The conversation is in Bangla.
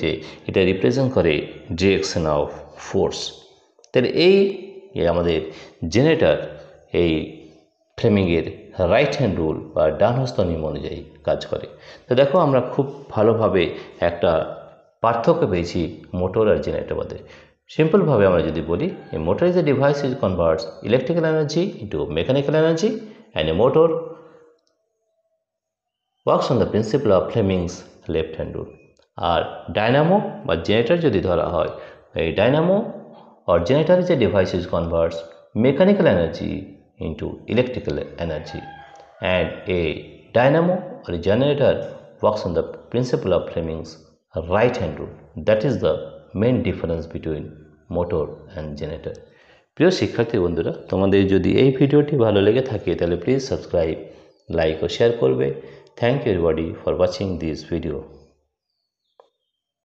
যে এটা রিপ্রেজেন্ট করে ডিরেকশন অফ ফোর্স। তাহলে এই আমাদের জেনারেটর এই ফ্লেমিংয়ের রাইট হ্যান্ড রুল বা ডান হস্ত নিয়ম অনুযায়ী কাজ করে। তো দেখো আমরা খুব ভালোভাবে একটা পার্থক্য পেয়েছি মোটর আর জেনারেটর মধ্যে। সিম্পলভাবে আমরা যদি বলি, a motor is a device which converts electrical energy into mechanical energy, and a motor works on the principle of Fleming's left hand rule. R Dynamo বা জেনারেটর যদি ধরা হয়, এই Dynamo or generator is a device which converts mechanical energy into electrical energy, and a dynamo or a generator works on the principle of Fleming's right hand rule. That is the main difference between motor and generator. প্রিয় শিক্ষার্থী বন্ধুরা, তোমাদের যদি এই ভিডিওটি ভালো লেগে থাকে তাহলে প্লিজ সাবস্ক্রাইব, লাইক ও শেয়ার করবে। Thank you everybody for watching this video.